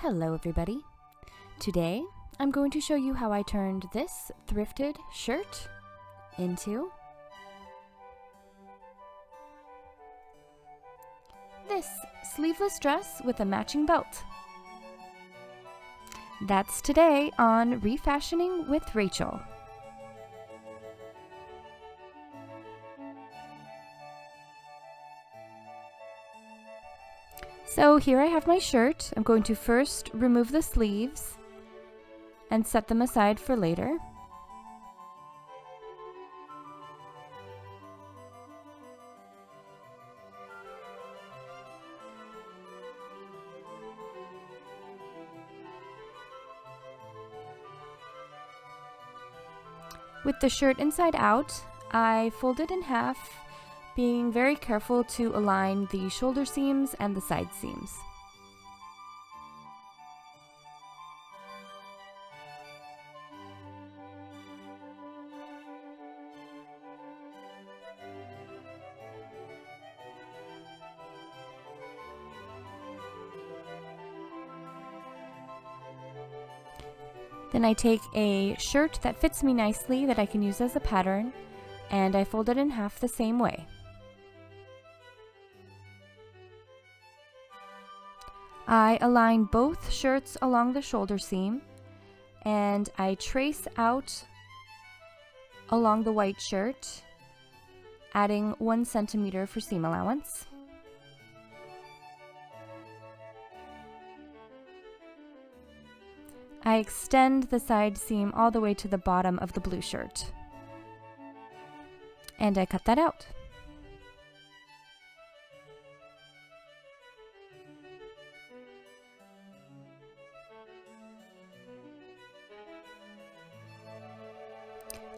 Hello everybody. Today I'm going to show you how I turned this thrifted shirt into this sleeveless dress with a matching belt. That's today on Refashioning with Rachel. So here I have my shirt. I'm going to first remove the sleeves and set them aside for later. With the shirt inside out, I fold it in half, being very careful to align the shoulder seams and the side seams. Then I take a shirt that fits me nicely that I can use as a pattern, and I fold it in half the same way. I align both shirts along the shoulder seam, and I trace out along the white shirt, adding 1 centimeter for seam allowance. I extend the side seam all the way to the bottom of the blue shirt, and I cut that out.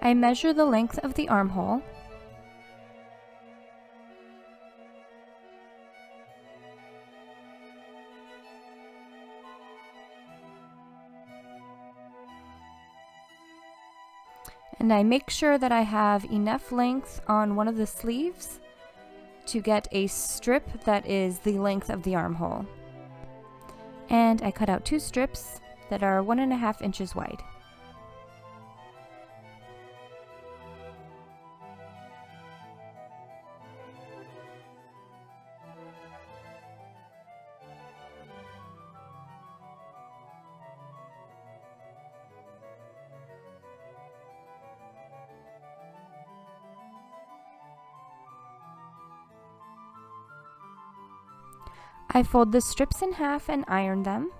I measure the length of the armhole. And I make sure that I have enough length on one of the sleeves to get a strip that is the length of the armhole. And I cut out 2 strips that are 1.5 inches wide. I fold the strips in half and iron them.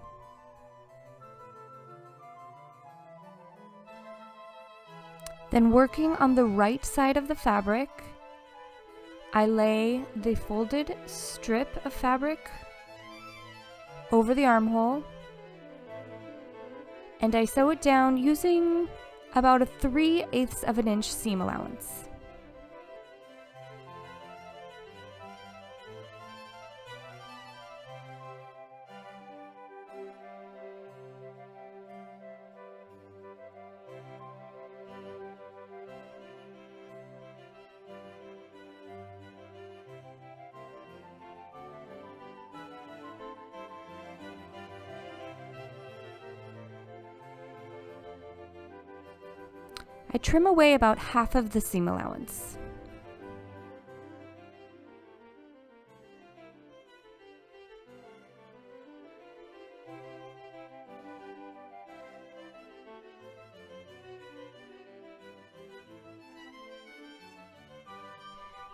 Then, working on the right side of the fabric, I lay the folded strip of fabric over the armhole, and I sew it down using about a 3/8 of an inch seam allowance. I trim away about half of the seam allowance.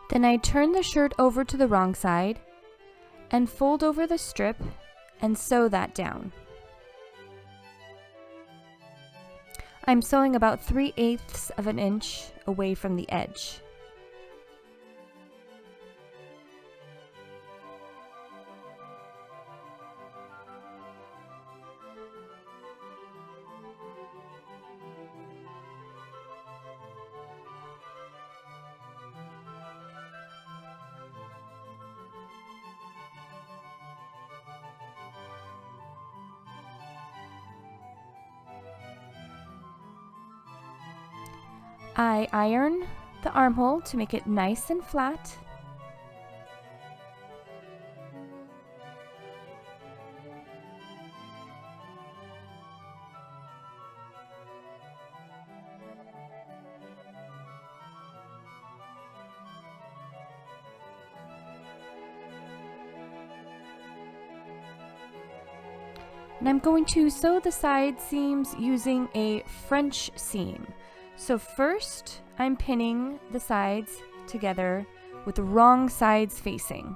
Then I turn the shirt over to the wrong side and fold over the strip and sew that down. I'm sewing about 3/8 of an inch away from the edge. I iron the armhole to make it nice and flat. And I'm going to sew the side seams using a French seam. So first, I'm pinning the sides together with the wrong sides facing.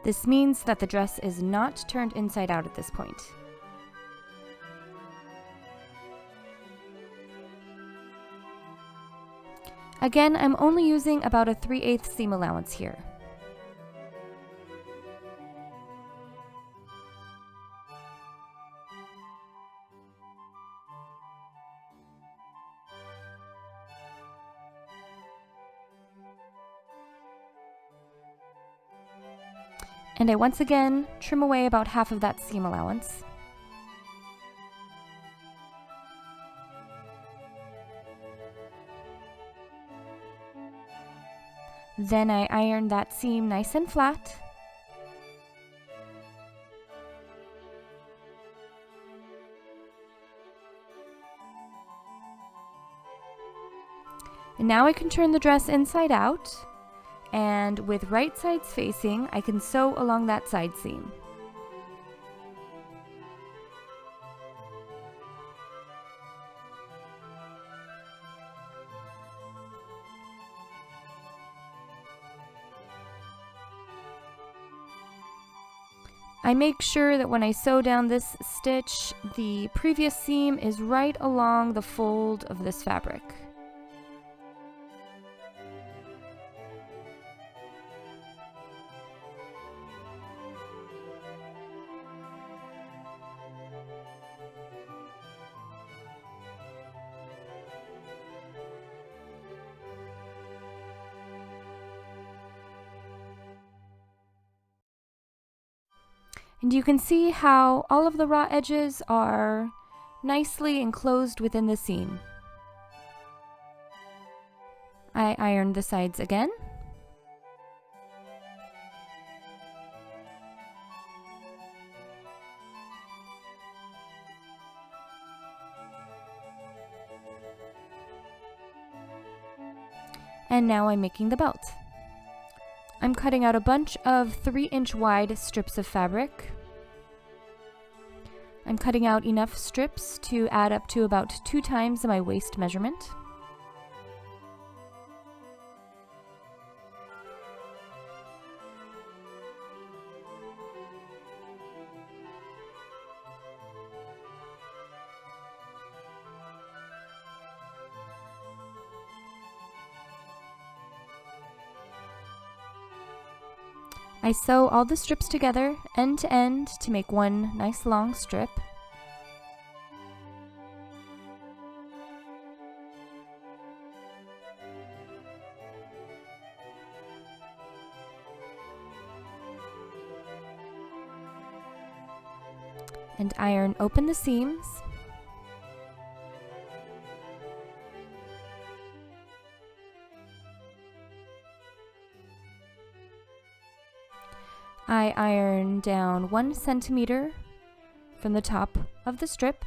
This means that the dress is not turned inside out at this point. Again, I'm only using about a 3/8 seam allowance here. And I once again trim away about half of that seam allowance. Then I iron that seam nice and flat. And now I can turn the dress inside out. And with right sides facing, I can sew along that side seam. I make sure that when I sew down this stitch, the previous seam is right along the fold of this fabric. And you can see how all of the raw edges are nicely enclosed within the seam. I iron the sides again. And now I'm making the belt. I'm cutting out a bunch of 3-inch wide strips of fabric. I'm cutting out enough strips to add up to about 2 times my waist measurement. I sew all the strips together, end to end, to make one nice long strip. And iron open the seams. I iron down 1 centimeter from the top of the strip.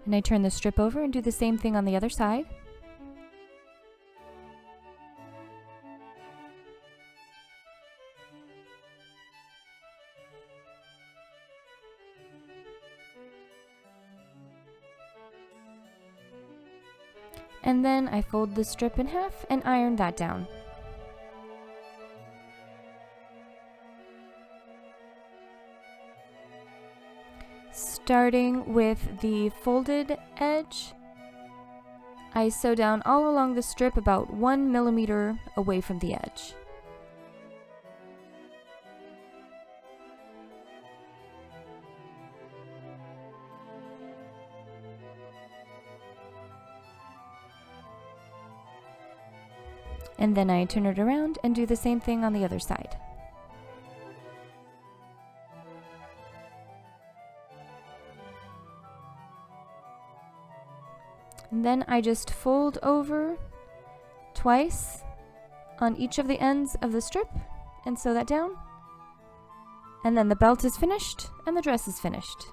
And I turn the strip over and do the same thing on the other side. And then I fold the strip in half and iron that down. Starting with the folded edge, I sew down all along the strip about 1 millimeter away from the edge. And then I turn it around and do the same thing on the other side. And then I just fold over twice on each of the ends of the strip and sew that down. And then the belt is finished and the dress is finished.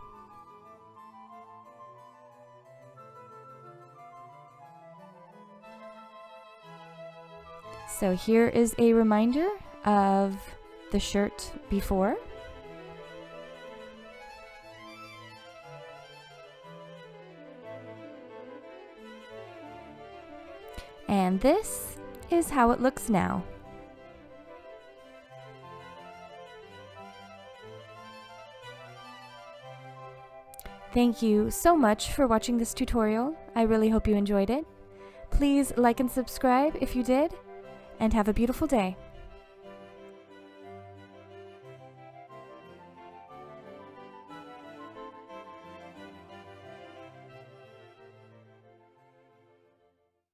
So here is a reminder of the shirt before. And this is how it looks now. Thank you so much for watching this tutorial. I really hope you enjoyed it. Please like and subscribe if you did, and have a beautiful day.